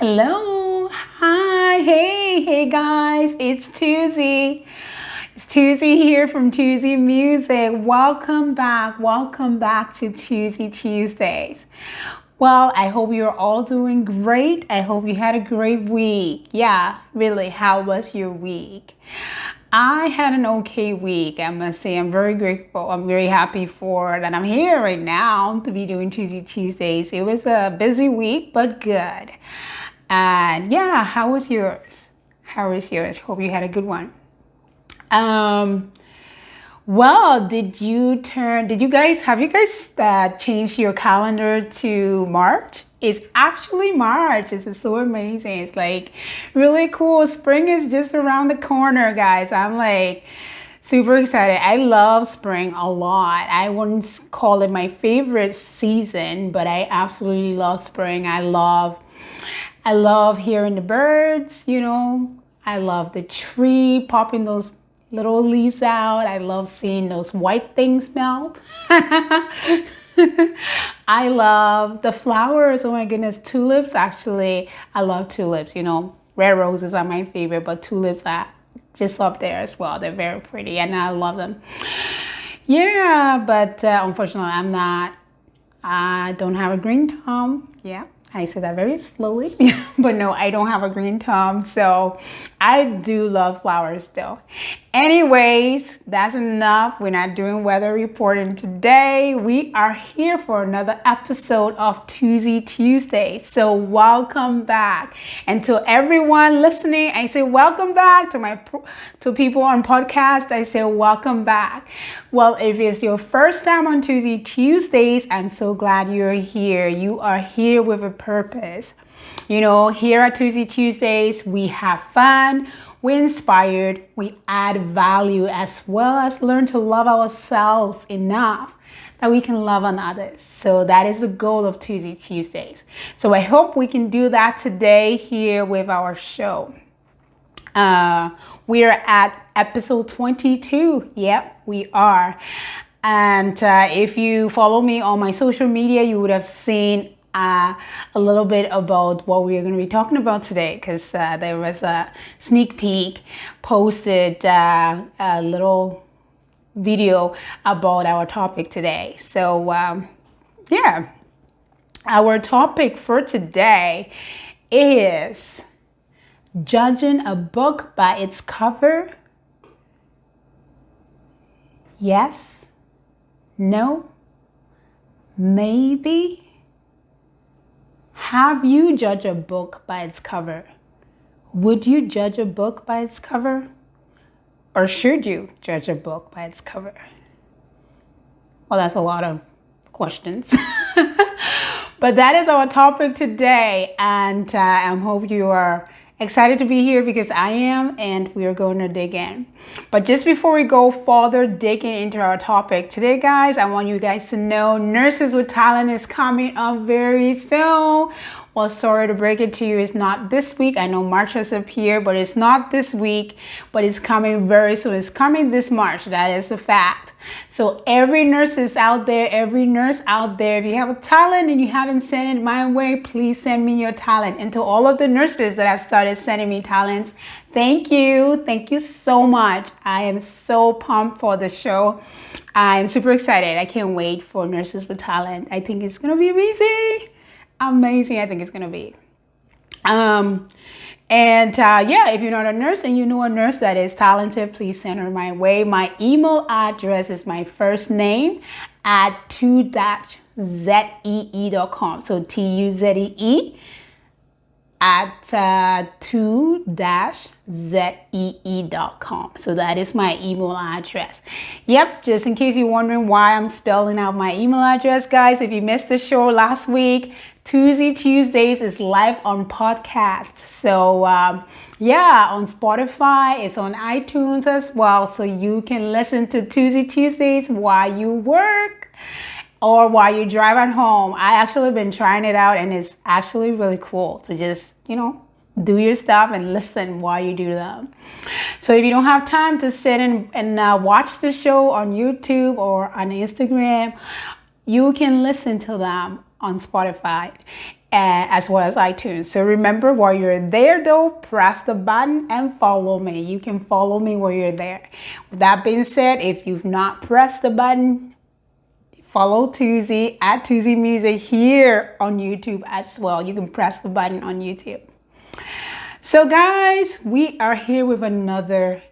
Hello, hi, hey guys, it's Tuzee. It's Tuzee here from Tuzeemusic. Welcome back to Tuzee Tuesdays. Well, I hope you're all doing great. I hope you had a great week. Yeah, really, how was your week? I had an okay week, I must say. I'm very grateful. I'm very happy for that I'm here right now to be doing Tuzee Tuesdays. It was a busy week, but good. And yeah, how was yours? How was yours? Hope you had a good one. Um, well, have you guys changed your calendar to March? It's actually March. This is so amazing. It's like really cool. Spring is just around the corner, guys. I'm like super excited. I love spring a lot. I wouldn't call it my favorite season, but I absolutely love spring. I love hearing the birds, I love the tree popping those little leaves out. I love seeing those white things melt. I love the flowers. Oh my goodness, tulips actually. I love tulips, Red roses are my favorite, but tulips are just up there as well. They're very pretty and I love them. Yeah, but unfortunately I don't have a green thumb. Yeah, I say that very slowly, but no, I don't have a green thumb. So I do love flowers though. Anyways, that's enough. We're not doing weather reporting today. We are here for another episode of Tuzee Tuesdays. So welcome back. And to everyone listening, I say welcome back. To people on podcast, I say welcome back. Well, if it's your first time on Tuzee Tuesdays, I'm so glad you're here. You are here with a purpose. Here at Tuzee Tuesdays, we have fun. We inspired, we add value, as well as learn to love ourselves enough that we can love on others. So that is the goal of Tuzee Tuesdays. So I hope we can do that today here with our show. We are at episode 22. Yep, we are. And if you follow me on my social media, you would have seen a little bit about what we are going to be talking about today, because there was a sneak peek posted, a little video about our topic today. So yeah, our topic for today is judging a book by its cover. Yes, no, maybe. Have you judged a book by its cover? Would you judge a book by its cover? Or should you judge a book by its cover? Well, that's a lot of questions. But that is our topic today. And I hope you are excited to be here, because I am, and we are going to dig in. But just before we go further digging into our topic today, guys, I want you guys to know Nurses with Talent is coming up very soon. Well, sorry to break it to you, it's not this week. I know March has appeared, but it's not this week, but it's coming very soon. It's coming this March. That is a fact. So every nurse out there, if you have a talent and you haven't sent it my way, please send me your talent. And to all of the nurses that have started sending me talents, thank you. Thank you so much. I am so pumped for the show. I'm super excited. I can't wait for Nurses with Talent. I think it's going to be amazing. I think it's going to be. Yeah, if you're not a nurse and you know a nurse that is talented, please send her my way. My email address is my first name at tuzee.com. So TUZEE at 2-zee.com. So that is my email address. Yep, just in case you're wondering why I'm spelling out my email address, guys, if you missed the show last week, Tuzee Tuesdays is live on podcast. So yeah, on Spotify, it's on iTunes as well. So you can listen to Tuzee Tuesdays while you work or while you drive at home. I actually been trying it out, and it's actually really cool to just, do your stuff and listen while you do them. So if you don't have time to sit and watch the show on YouTube or on Instagram, you can listen to them on Spotify. as well as iTunes. So remember, while you're there though, press the button and follow me. You can follow me while you're there. With that being said, if you've not pressed the button, follow Tuzee at Tuzeemusic here on YouTube as well. You can press the button on YouTube. So guys, we are here with another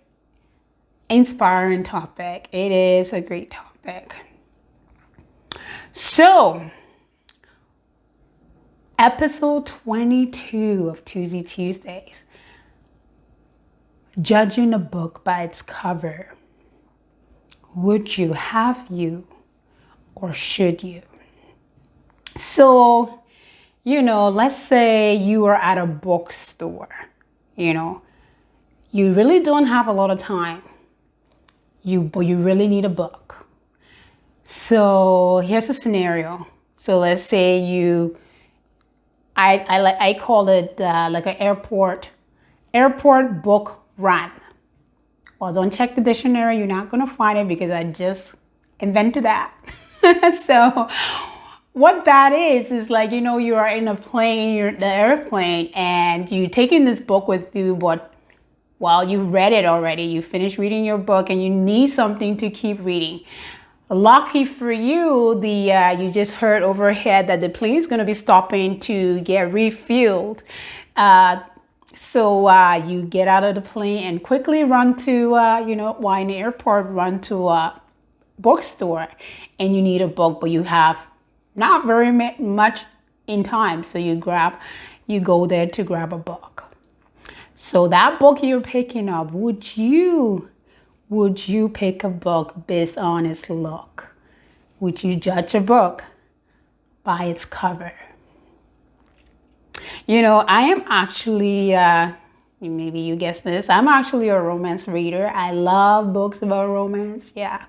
inspiring topic. It is a great topic. So, episode 22 of Tuzee Tuesdays. Judging a book by its cover. Would you, have you, or should you? So, let's say you are at a bookstore. You really don't have a lot of time. But you really need a book. So here's a scenario. So let's say I call it like an airport book run. Well, don't check the dictionary. You're not gonna find it because I just invented that. So what that is like, you are in a plane, you're the airplane, and you taking this book with you, but well, you read it already. You finished reading your book and you need something to keep reading. Lucky for you, you just heard overhead that the plane is going to be stopping to get refueled. So you get out of the plane and quickly run to, while in the airport, run to a bookstore, and you need a book, but you have not very much in time. So you go there to grab a book. So that book you're picking up, would you pick a book based on its look? Would you judge a book by its cover? I am actually, maybe you guessed this, I'm actually a romance reader. I love books about romance, yeah.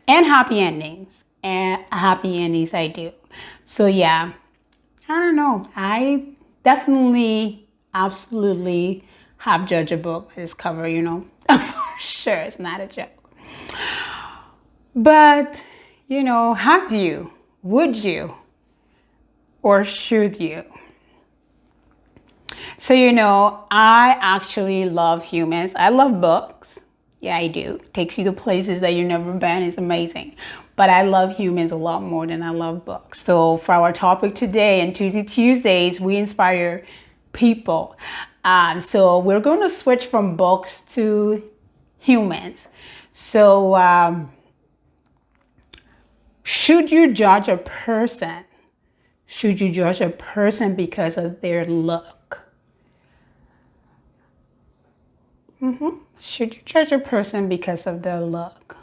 And happy endings. And happy endings I do. So yeah, I don't know. I definitely, absolutely have judged a book by its cover, For sure, it's not a joke. But, have you? Would you? Or should you? So, I actually love humans. I love books. Yeah, I do. It takes you to places that you've never been. It's amazing. But I love humans a lot more than I love books. So for our topic today in Tuzee Tuesdays, we inspire people. So we're going to switch from books to humans. So should you judge a person? Should you judge a person because of their look? Should you judge a person because of their look?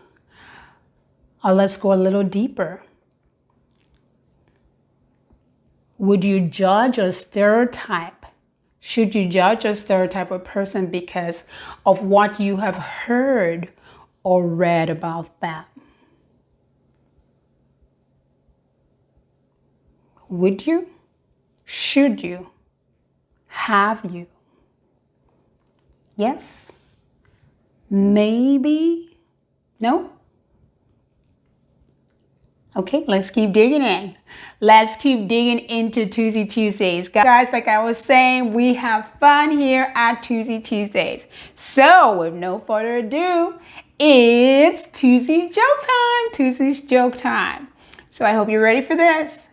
Let's go a little deeper. Would you judge a stereotype? Should you judge a stereotype of person because of what you have heard or read about them? Would you? Should you? Have you? Yes? Maybe? No? Okay, let's keep digging in. Let's keep digging into Tuzee Tuesdays. Guys, like I was saying, we have fun here at Tuzee Tuesdays. So, with no further ado, it's Tuzee Joke Time. Tuzee's Joke Time. So, I hope you're ready for this.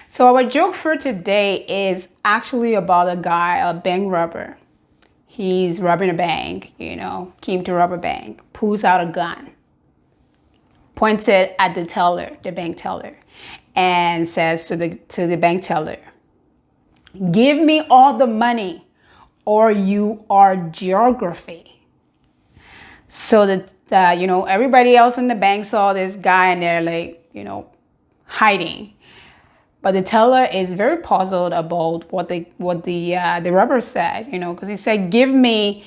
So, our joke for today is actually about a guy, a bank robber. He's robbing a bank, came to rob a bank, pulls out a gun, points it at the teller, the bank teller, and says to the bank teller, "Give me all the money or you are geography." So that, everybody else in the bank saw this guy and they're like, hiding. But the teller is very puzzled about what the robber said, because he said, give me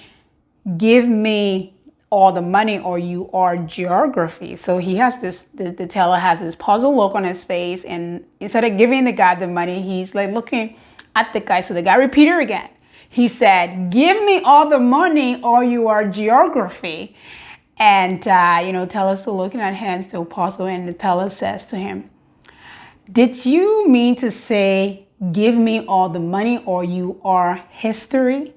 all the money or you are geography. So he has the teller has this puzzled look on his face, and instead of giving the guy the money, he's like looking at the guy. So the guy repeated again. He said, "Give me all the money or you are geography." And, teller's still looking at him, still puzzled, and the teller says to him, "Did you mean to say give me all the money or you are history.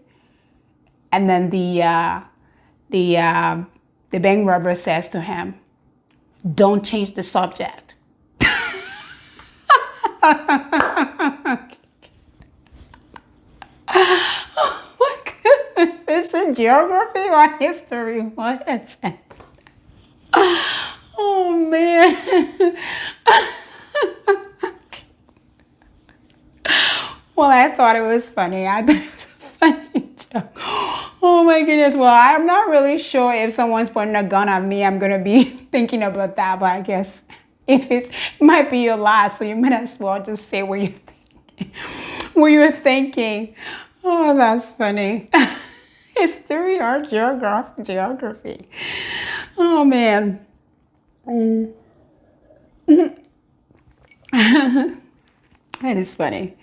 And then the bank robber says to him, don't change the subject. Oh my goodness. Is it geography or history? What is it? Oh man. Well, I thought it was funny. I thought it was a funny joke. Oh my goodness. Well, I'm not really sure if someone's pointing a gun at me, I'm going to be thinking about that. But I guess if it might be your last, so you might as well just say what you're thinking. What you're thinking. Oh, that's funny. History or geography. Oh, man. That is funny.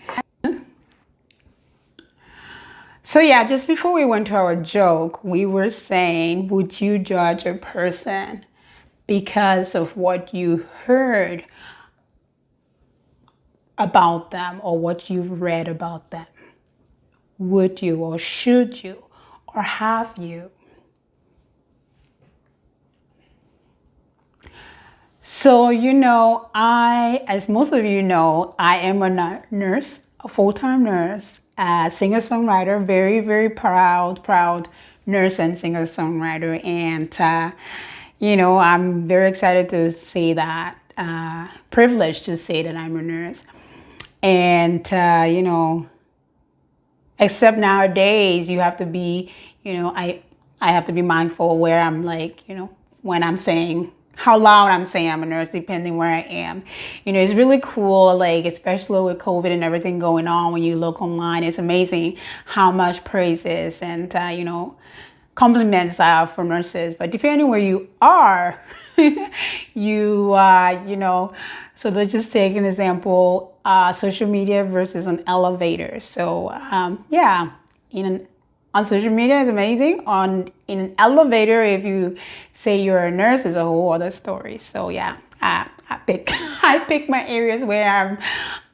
So yeah, just before we went to our joke, we were saying, would you judge a person because of what you heard about them or what you've read about them? Would you or should you or have you? So, as most of you know, I am a nurse, a full-time nurse, a singer-songwriter, very, very proud nurse and singer-songwriter. And, I'm very excited to say that, privileged to say that I'm a nurse. And, except nowadays, you have to be, I have to be mindful where I'm like, when I'm saying, how loud I'm saying I'm a nurse, depending where I am. It's really cool, like, especially with COVID and everything going on, when you look online, it's amazing how much praises and, compliments are for nurses. But depending where you are, so let's just take an example, social media versus an elevator. So, on social media is amazing. In an elevator, if you say you're a nurse, is a whole other story. So yeah, I pick my areas where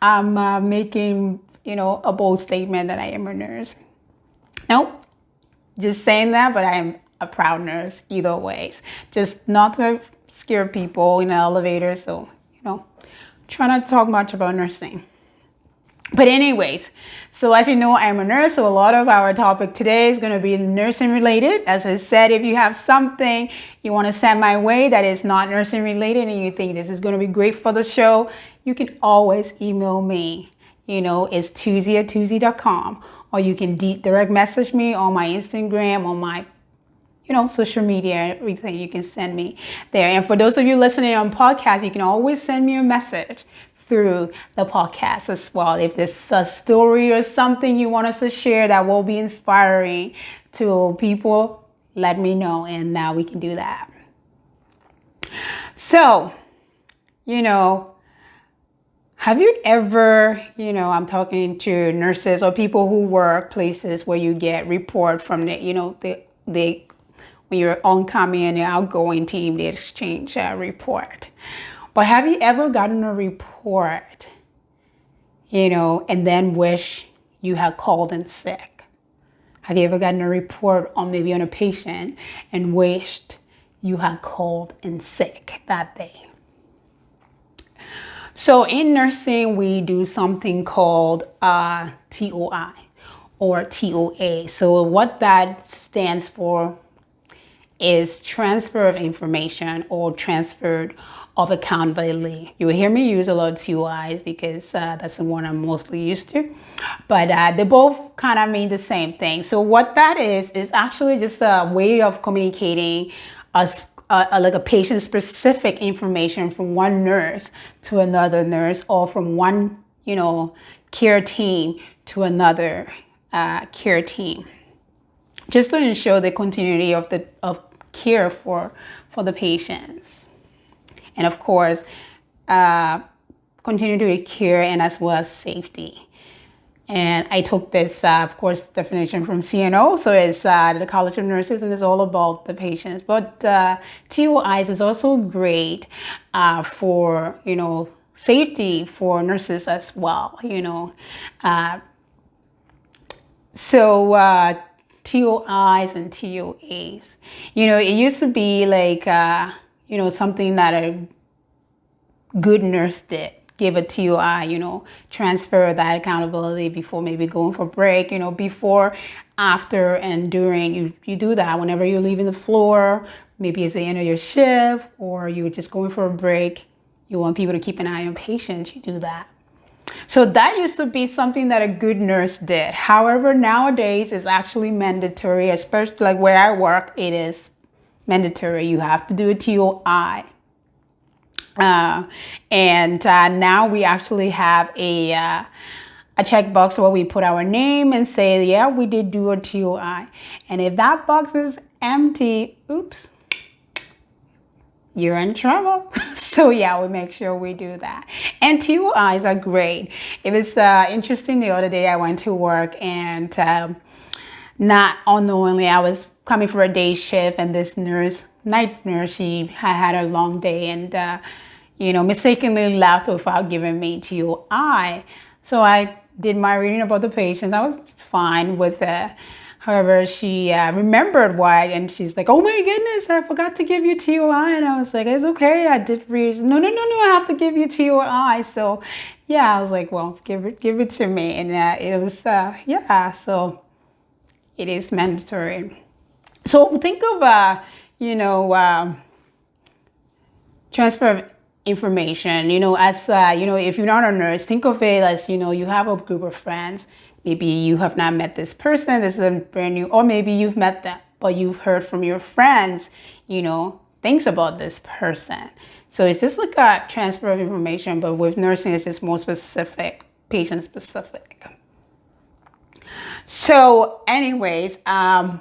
I'm making a bold statement that I am a nurse. Nope, just saying that, but I am a proud nurse either ways. Just not to scare people in an elevator. So try not to talk much about nursing. But anyways, so as you know, I'm a nurse, so a lot of our topic today is going to be nursing related. As I said, if you have something you want to send my way that is not nursing related and you think this is going to be great for the show, you can always email me. It's Tuzee@Tuzee.com, or you can direct message me on my Instagram, on my social media, everything. You can send me there. And for those of you listening on podcast, you can always send me a message through the podcast as well. If there's a story or something you want us to share that will be inspiring to people, let me know, and now we can do that. So, have you ever, I'm talking to nurses or people who work places where you get report from the when you're oncoming and your outgoing team, they exchange a report. But have you ever gotten a report, and then wish you had called in sick? Have you ever gotten a report on maybe on a patient and wished you had called in sick that day? So in nursing, we do something called TOI or TOA. So what that stands for is transfer of information or transfer of accountability. You will hear me use a lot of TOIs because that's the one I'm mostly used to. But they both kind of mean the same thing. So what that is actually just a way of communicating like a patient-specific information from one nurse to another nurse, or from one, care team to another care team, just to ensure the continuity of care for the patients, and of course, continuity of care and as well as safety. And I took this, of course, definition from CNO. So it's the College of Nurses, and it's all about the patients. But TOIs is also great for, safety for nurses as well, So TOIs and TOAs, it used to be like, something that a good nurse did. Give a TOI, transfer that accountability before maybe going for break, before, after, and during. You do that whenever you're leaving the floor, maybe it's the end of your shift, or you're just going for a break. You want people to keep an eye on patients, you do that. So that used to be something that a good nurse did. However, nowadays it's actually mandatory, especially like where I work, it is mandatory. You have to do a TOI. Now we actually have a checkbox where we put our name and say, yeah, we did do a TOI. And if that box is empty, oops, you're in trouble. So yeah, we make sure we do that. And TOIs are great. It was interesting the other day I went to work and not unknowingly I was coming for a day shift, and this night nurse, she had a long day and mistakenly left without giving me TOI. So I did my reading about the patient. I was fine with it. However, she remembered why, and she's like, oh my goodness, I forgot to give you TOI. And I was like, it's okay, I did read. No, I have to give you TOI. So yeah, I was like, well, give it to me. And it was, so it is mandatory. So think of, transfer of information, as, if you're not a nurse, think of it as, you have a group of friends. Maybe you have not met this person, this is a brand new, or maybe you've met them, but you've heard from your friends, things about this person. So it's just like a transfer of information, but with nursing, it's just more specific, patient specific. So anyways, I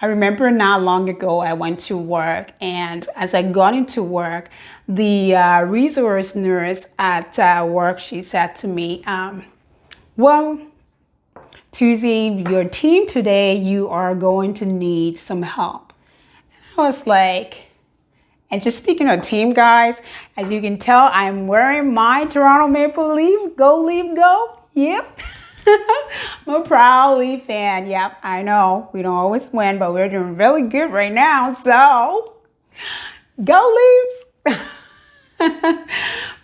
remember not long ago, I went to work, and as I got into work, the resource nurse at work, she said to me, well, Tuzee, your team today, you are going to need some help. And I was like, and just speaking of team, guys, as you can tell, I'm wearing my Toronto Maple Leaf, go Leaf, go. Yep. I'm a proud Leaf fan. Yep, I know we don't always win, but we're doing really good right now. So, go Leafs!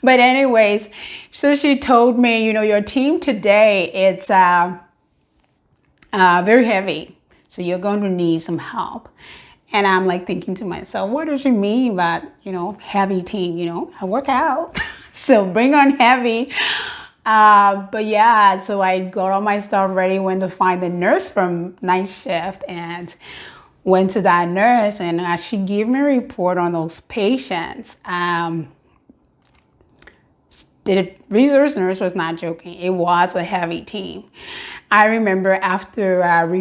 But anyways, so she told me, your team today, it's very heavy. So you're going to need some help. And I'm like thinking to myself, what does she mean by, heavy team? I work out. So bring on heavy. But yeah, so I got all my stuff ready, went to find the nurse from night shift, and went to that nurse, and she gave me a report on those patients. The resource nurse was not joking. It was a heavy team. I remember after getting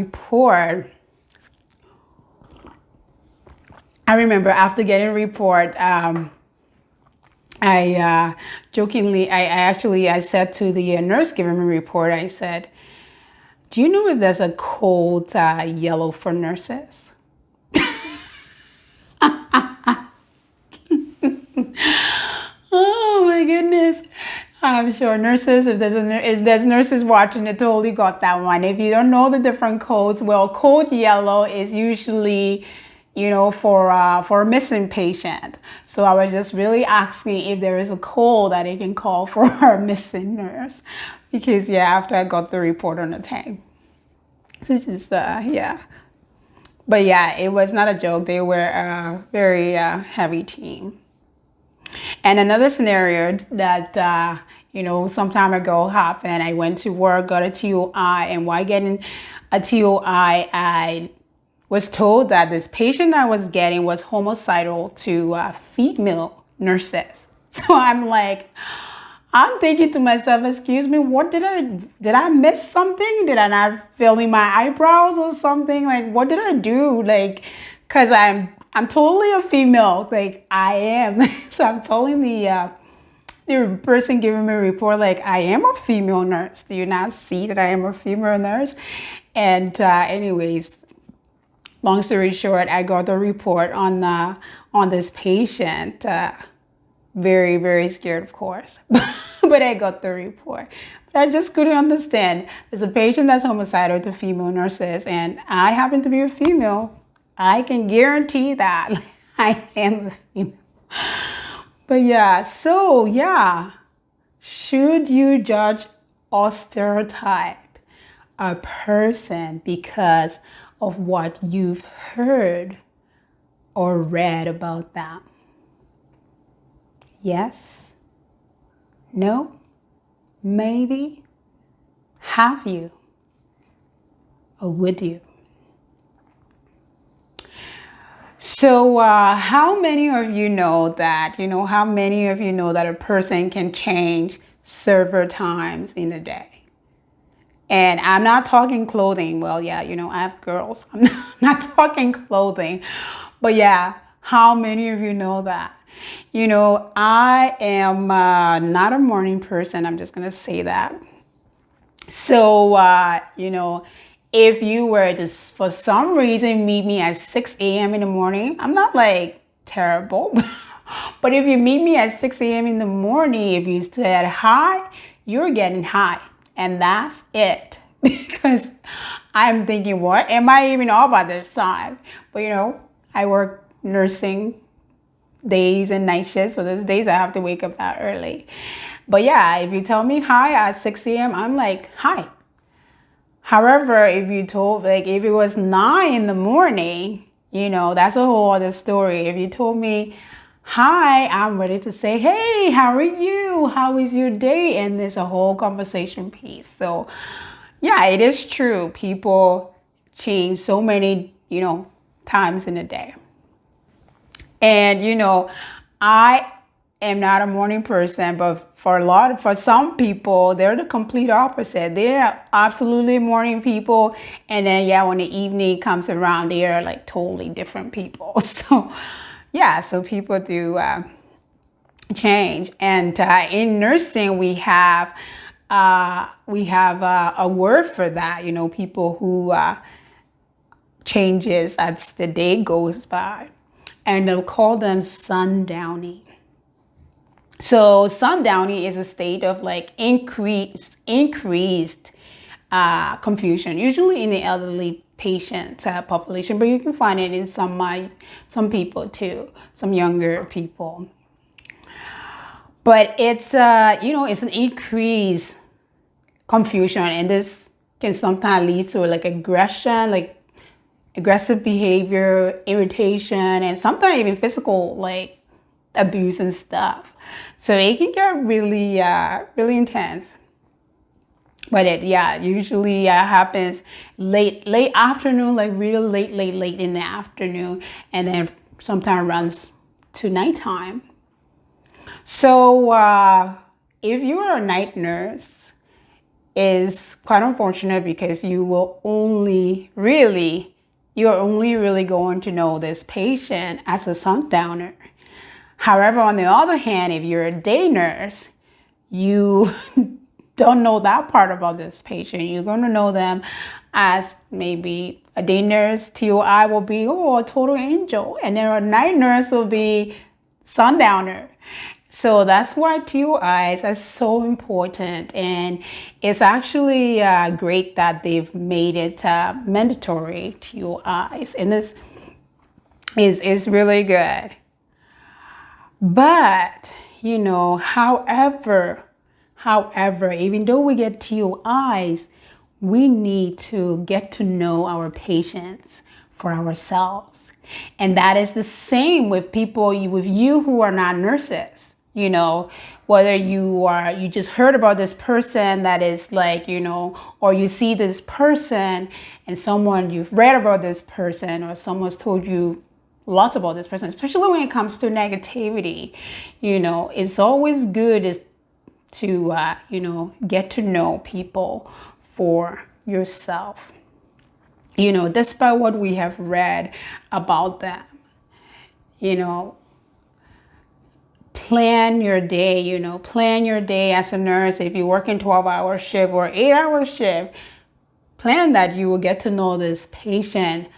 a report, I jokingly, I said to the nurse giving me a report, I said, do you know if there's a code yellow for nurses? Oh my goodness. I'm sure nurses, if there's nurses watching, they totally got that one. If you don't know the different codes, well, code yellow is usually, for a missing patient. So I was just really asking if there is a code that they can call for a missing nurse. Because after I got the report on the time. So just, yeah. But yeah, it was not a joke. They were a very heavy team. And another scenario that, some time ago happened, I went to work, got a TOI, and while getting a TOI, I was told that this patient I was getting was homicidal to female nurses. So I'm thinking to myself, excuse me, what did I miss something? Did I not fill in my eyebrows or something? Like, what did I do? Like, cause I'm totally a female, like I am. So I'm telling the person giving me a report, like, I am a female nurse. Do you not see that I am a female nurse? And anyways, long story short, I got the report on this patient. Very, very scared, of course. But I got the report. But I just couldn't understand. There's a patient that's homicidal to female nurses, and I happen to be a female. I can guarantee that I am a female. But yeah, so yeah, should you judge or stereotype a person because of what you've heard or read about them? Yes? No? Maybe? Have you? Or would you? So how many of you know that, how many of you know that a person can change several times in a day? And I'm not talking clothing. Well, yeah, I have girls. I'm not talking clothing. But yeah, how many of you know that? I am not a morning person. I'm just going to say that. So, if you were to, for some reason, meet me at 6 a.m. in the morning, I'm not like terrible. But if you meet me at 6 a.m. in the morning, if you said hi, you're getting high. And that's it. Because I'm thinking, what am I even all about this time? But, I work nursing days and night shifts. So there's days I have to wake up that early. But yeah, if you tell me hi at 6 a.m., I'm like, hi. However, if you told, like, if it was 9 in the morning, that's a whole other story. If you told me, hi, I'm ready to say, hey, how are you? How is your day? And there's a whole conversation piece. So yeah, it is true. People change so many, times in a day. And, I am not a morning person, but for some people, they're the complete opposite. They're absolutely morning people. And then, yeah, when the evening comes around, they are like totally different people. So, yeah, so people do change. And in nursing, we have a word for that, people who changes as the day goes by. And they'll call them sundowning. So sundowning is a state of like increased confusion, usually in the elderly patient population, but you can find it in some people too, some younger people. But it's it's an increased confusion, and this can sometimes lead to like aggression, like aggressive behavior, irritation, and sometimes even physical like abuse and stuff. So it can get really really intense. But it usually happens late afternoon, like really late in the afternoon, and then sometimes runs to nighttime. So if you are a night nurse, is quite unfortunate because you are only really going to know this patient as a sundowner. However, on the other hand, if you're a day nurse, you don't know that part about this patient. You're going to know them as maybe a day nurse, TOI will be, a total angel. And then a night nurse will be sundowner. So that's why TOIs are so important. And it's actually great that they've made it mandatory, TOIs. And this is really good. But, however, even though we get TOIs, we need to get to know our patients for ourselves. And that is the same with people, with you who are not nurses. Whether you just heard about this person that is like, or you see this person and you've read about this person, or someone's told you lots about this person, especially when it comes to negativity. It's always good to, get to know people for yourself, despite what we have read about them. Plan your day, plan your day as a nurse. If you work in 12-hour shift or 8-hour shift, plan that you will get to know this patient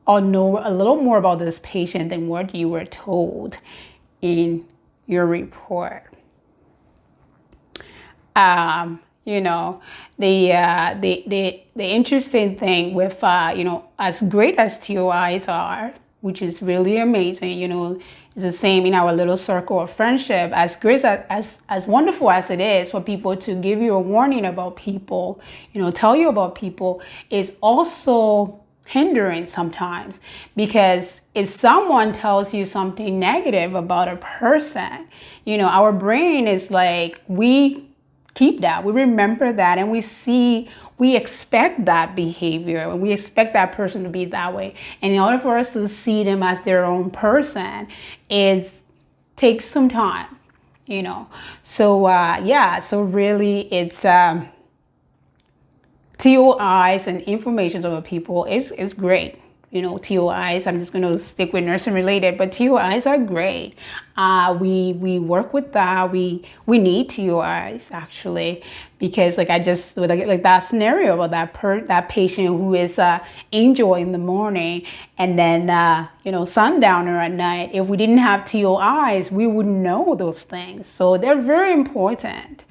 or know a little more about this patient than what you were told in your report. You know, the interesting thing with, you know, as great as TOIs are, which is really amazing, you know, it's the same in our little circle of friendship. As great as wonderful as it is for people to give you a warning about people, you know, tell you about people, is also hindering sometimes, because if someone tells you something negative about a person, you know, our brain is like, we keep that, we remember that, and we expect that behavior, and we expect that person to be that way. And in order for us to see them as their own person, it takes some time, you know. So yeah, so really it's TOIs and information about people is great. You know, TOIs, I'm just going to stick with nursing related, but TOIs are great. We work with that. We need TOIs actually, because like I just, like that scenario about that patient who is angel in the morning and then, you know, sundowner at night. If we didn't have TOIs, we wouldn't know those things. So they're very important.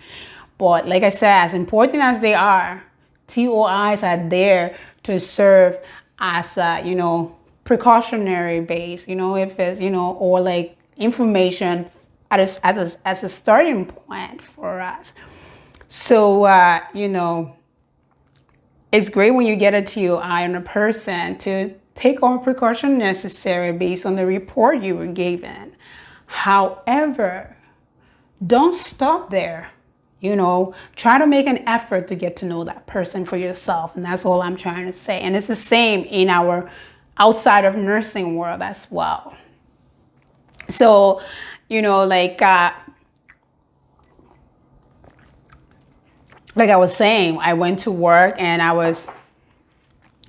But like I said, as important as they are, TOIs are there to serve as a, you know, precautionary base, you know, if it's, you know, or like information as a starting point for us. So, you know, it's great when you get a TOI on a person to take all precaution necessary based on the report you were given. However, don't stop there. You know, try to make an effort to get to know that person for yourself. And that's all I'm trying to say. And it's the same in our outside of nursing world as well. So, you know, like I was saying, I went to work and I was,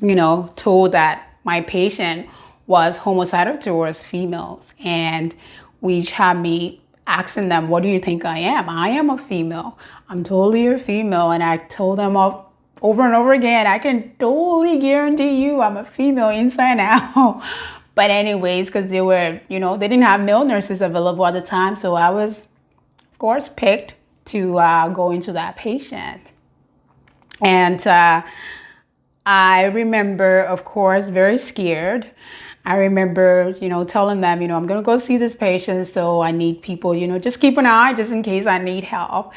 you know, told that my patient was homicidal towards females. And which had me asking them, what do you think I am? I am a female. I'm totally a female. And I told them over and over again, I can totally guarantee you I'm a female inside out. But anyways, because they were, you know, they didn't have male nurses available at the time. So I was, of course, picked to go into that patient. And I remember, of course, very scared. I remember, you know, telling them, you know, I'm going to go see this patient, so I need people, you know, just keep an eye just in case I need help.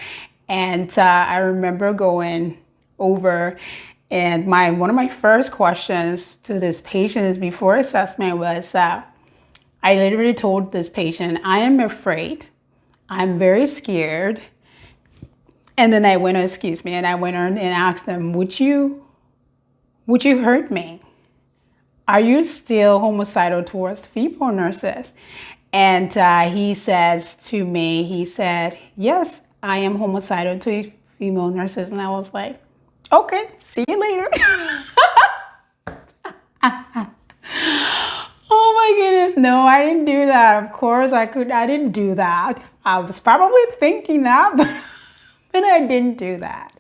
And I remember going over, and one of my first questions to this patient before assessment was, I literally told this patient, I am afraid, I'm very scared. And then I went, and I went on and asked them, would you hurt me? Are you still homicidal towards female nurses? And he says to me, he said, yes, I am homicidal to female nurses. And I was like, okay, see you later. Oh my goodness, no, I didn't do that. Of course I didn't do that. I was probably thinking that, but I didn't do that.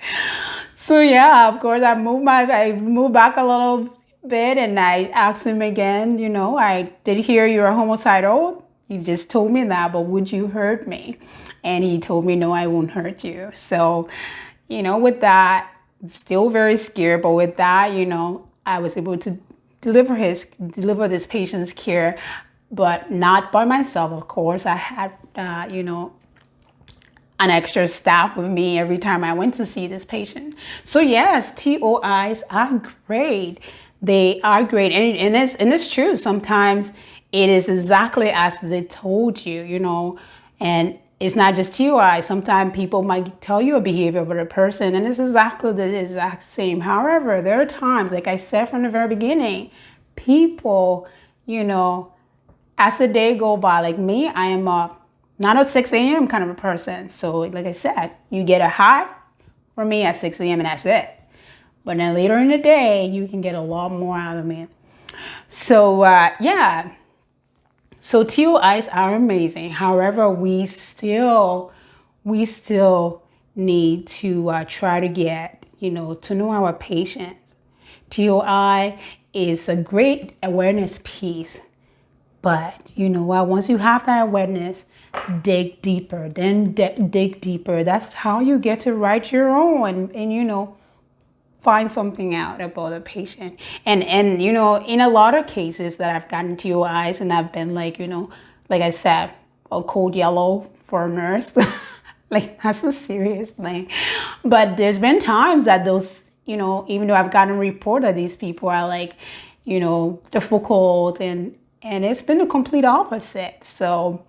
So yeah, of course I moved back a little bit and I asked him again, you know, I did hear you're homicidal. You just told me that, but would you hurt me? And he told me, no, I won't hurt you. So, you know, with that, still very scared, but with that, you know, I was able to deliver this patient's care, but not by myself, of course. I had, you know, an extra staff with me every time I went to see this patient. So yes, TOIs are great. They are great. And it's true. Sometimes it is exactly as they told you, you know, and it's not just TOI. Sometimes people might tell you a behavior about a person and it's exactly the exact same. However, there are times, like I said from the very beginning, people, you know, as the day go by, like me, I am not a 6 a.m. kind of a person. So like I said, you get a high from me at 6 a.m. and that's it. But then later in the day, you can get a lot more out of me. So yeah. So TOIs are amazing. However, we still need to try to get, you know, to know our patients. TOI is a great awareness piece, But you know what? Once you have that awareness, dig deeper, then dig deeper. That's how you get to write your own and you know, find something out about a patient. And you know, in a lot of cases that I've gotten TOIs and I've been like, you know, like I said, a code yellow for a nurse. Like that's a serious thing. But there's been times that those, you know, even though I've gotten a report that these people are like, you know, difficult and it's been the complete opposite. So,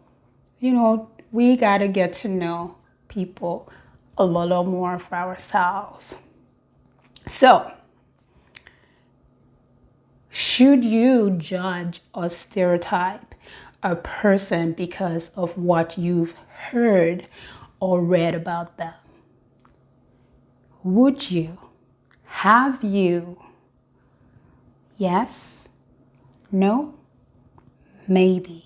you know, we got to get to know people a little more for ourselves. So, should you judge or stereotype a person because of what you've heard or read about them? Would you? Have you? Yes? No? Maybe.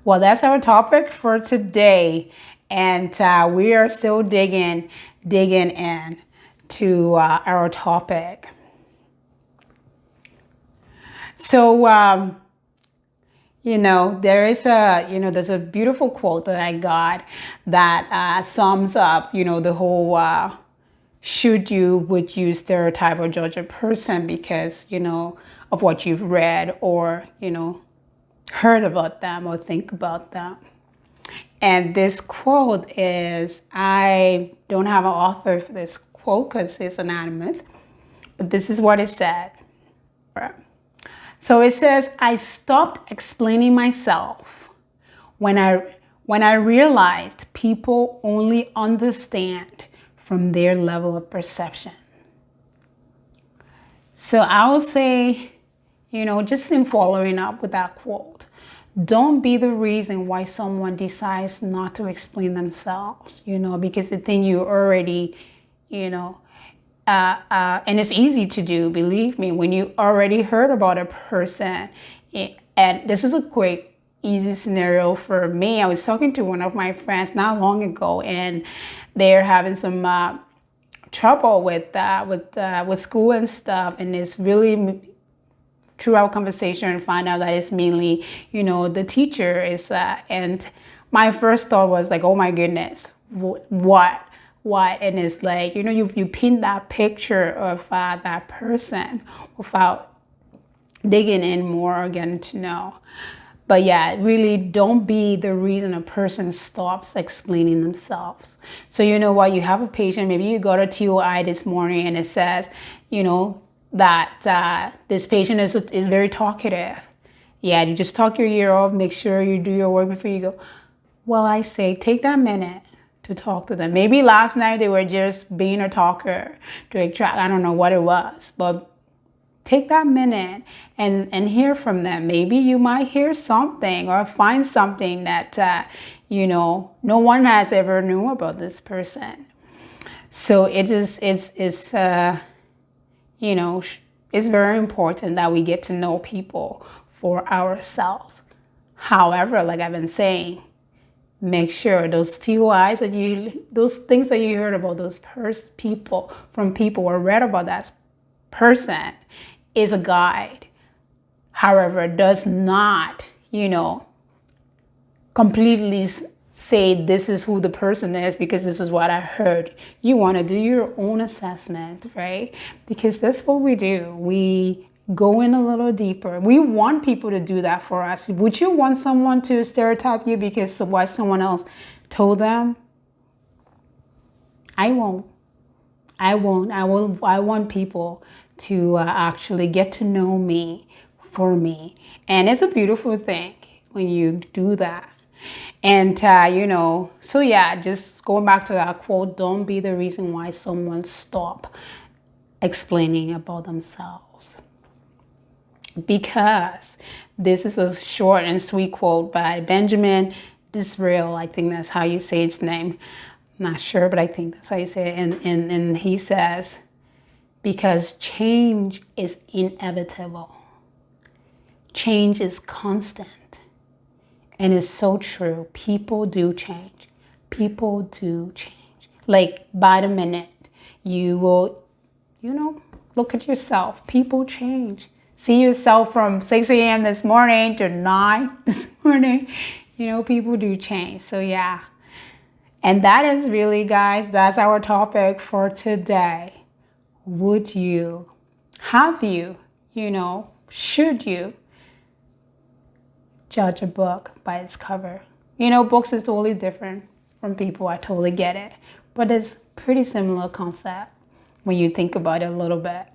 Well, that's our topic for today. And we are still digging in to our topic. So, you know, there's a beautiful quote that I got that sums up, you know, the whole would you stereotype or judge a person because, you know, of what you've read or, you know, heard about them or think about them. And this quote is, I don't have an author for this quote because it's anonymous, but this is what it said. So it says, I stopped explaining myself when I realized people only understand from their level of perception. So I will say, you know, just in following up with that quote, don't be the reason why someone decides not to explain themselves, you know, because the thing you already, you know, and it's easy to do, believe me, when you already heard about a person. And this is a quick, easy scenario for me. I was talking to one of my friends not long ago, and they're having some trouble with school and stuff, and it's really through our conversation find out that it's mainly, you know, the teacher is and my first thought was like, oh my goodness, what? And it's like, you know, you paint that picture of that person without digging in more or getting to know. But yeah, really don't be the reason a person stops explaining themselves. So you know what, you have a patient, maybe you got a TOI this morning and it says, you know, that this patient is very talkative. Yeah, you just talk your ear off, make sure you do your work before you go. Well, I say take that minute to talk to them. Maybe last night they were just being a talker to attract, I don't know what it was, but take that minute and hear from them. Maybe you might hear something or find something that, you know, no one has ever knew about this person. So it's you know, it's very important that we get to know people for ourselves. However, like I've been saying, make sure those TOIs those things that you heard about those people from people or read about that person is a guide. However, it does not, you know, completely say this is who the person is because this is what I heard. You want to do your own assessment, right? Because that's what we do. We go in a little deeper. We want people to do that for us. Would you want someone to stereotype you because of what someone else told them? I won't. I want people to actually get to know me for me. And it's a beautiful thing when you do that. And, you know, so yeah, just going back to that quote, don't be the reason why someone stop explaining about themselves. Because this is a short and sweet quote by Benjamin Disraeli. I think that's how you say its name. I'm not sure, but I think that's how you say it. And he says, because change is inevitable. Change is constant. And it's so true. People do change. People do change. Like by the minute, you will, you know, look at yourself. People change. see yourself from 6 a.m. this morning to 9 this morning. You know, people do change. So yeah. And that is really, guys, that's our topic for today. Would you, have you, you know, should you judge a book by its cover? You know, books is totally different from people. I totally get it. But it's pretty similar concept when you think about it a little bit.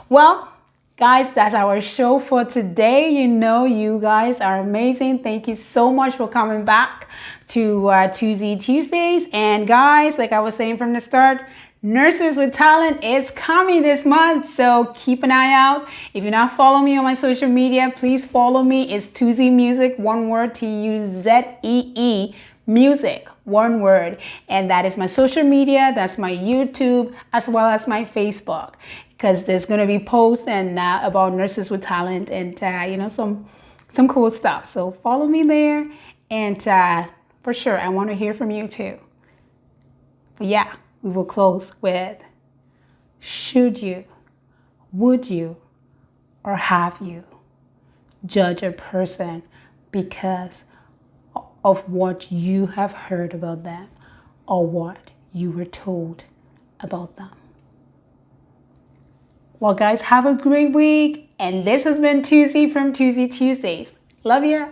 Well, guys, that's our show for today. You know, you guys are amazing. Thank you so much for coming back to Tuzee Tuesdays. And guys, like I was saying from the start, Nurses with Talent is coming this month, so keep an eye out. If you're not following me on my social media, please follow me. It's Tuzeemusic, one word, Tuzeee music, one word. And that is my social media, that's my YouTube, as well as my Facebook, because there's going to be posts and about Nurses with Talent and you know, some cool stuff. So follow me there, and for sure I want to hear from you too. But yeah, we will close with, should you, would you, or have you judge a person because of what you have heard about them or what you were told about them? Well, guys, have a great week. And this has been Tuzee from Tuzee Tuesdays. Love ya.